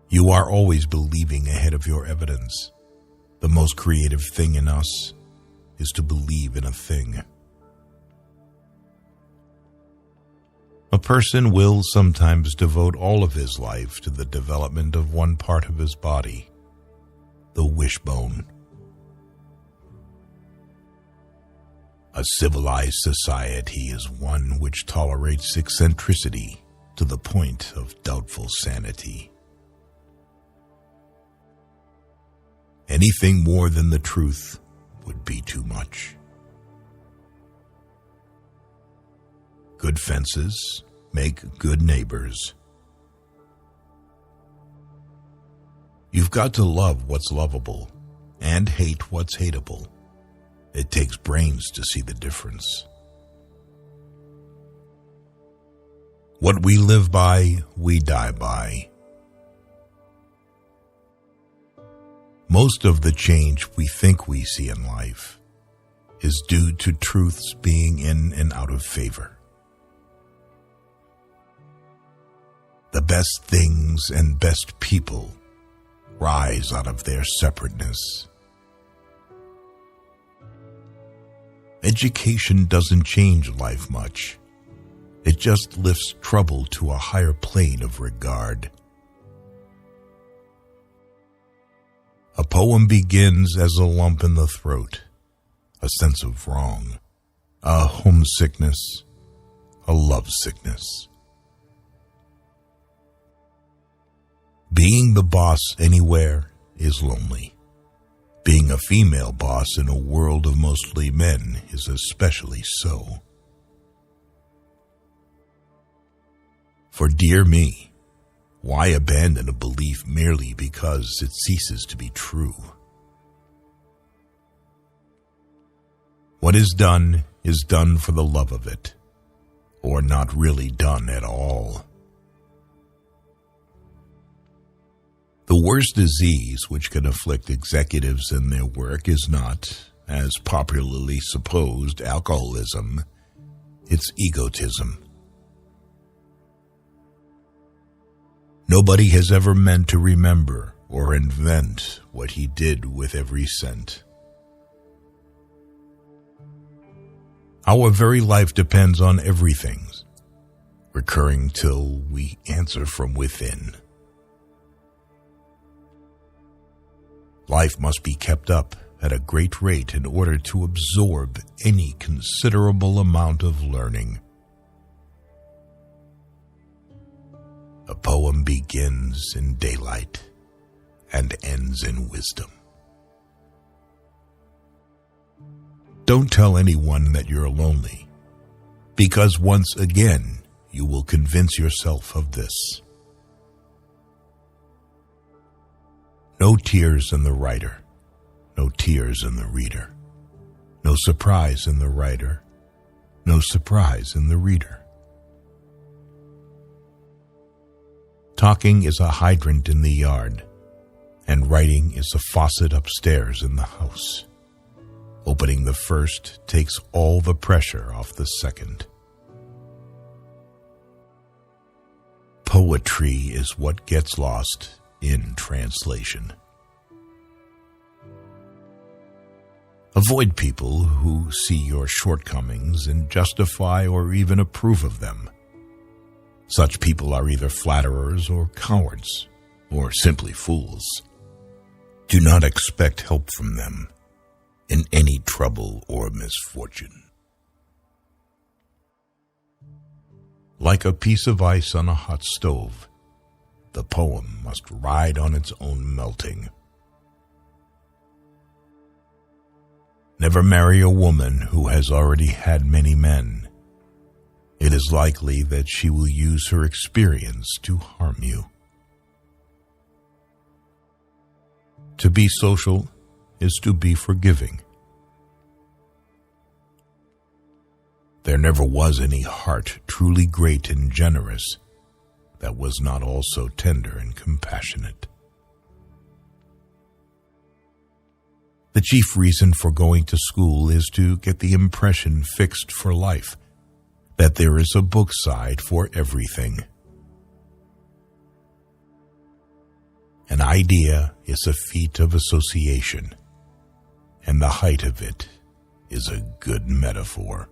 You are always believing ahead of your evidence. The most creative thing in us is to believe in a thing. A person will sometimes devote all of his life to the development of one part of his body, the wishbone. A civilized society is one which tolerates eccentricity to the point of doubtful sanity. Anything more than the truth would be too much. Good fences make good neighbors. You've got to love what's lovable and hate what's hateable. It takes brains to see the difference. What we live by, we die by. Most of the change we think we see in life is due to truths being in and out of favor. The best things and best people rise out of their separateness. Education doesn't change life much. It just lifts trouble to a higher plane of regard. A poem begins as a lump in the throat, a sense of wrong, a homesickness, a lovesickness. Being the boss anywhere is lonely. Being a female boss in a world of mostly men is especially so. For dear me, why abandon a belief merely because it ceases to be true? What is done for the love of it, or not really done at all. The worst disease which can afflict executives in their work is not, as popularly supposed, alcoholism. It's egotism. Nobody has ever meant to remember or invent what he did with every cent. Our very life depends on everything, recurring till we answer from within. Life must be kept up at a great rate in order to absorb any considerable amount of learning. A poem begins in daylight and ends in wisdom. Don't tell anyone that you're lonely, because once again you will convince yourself of this. No tears in the writer, no tears in the reader. No surprise in the writer, no surprise in the reader. Talking is a hydrant in the yard, and writing is a faucet upstairs in the house. Opening the first takes all the pressure off the second. Poetry is what gets lost in translation. Avoid people who see your shortcomings and justify or even approve of them. Such people are either flatterers or cowards, or simply fools. Do not expect help from them in any trouble or misfortune. Like a piece of ice on a hot stove, the poem must ride on its own melting. Never marry a woman who has already had many men. It is likely that she will use her experience to harm you. To be social is to be forgiving. There never was any heart truly great and generous that was not also tender and compassionate. The chief reason for going to school is to get the impression fixed for life that there is a book side for everything. An idea is a feat of association, and the height of it is a good metaphor.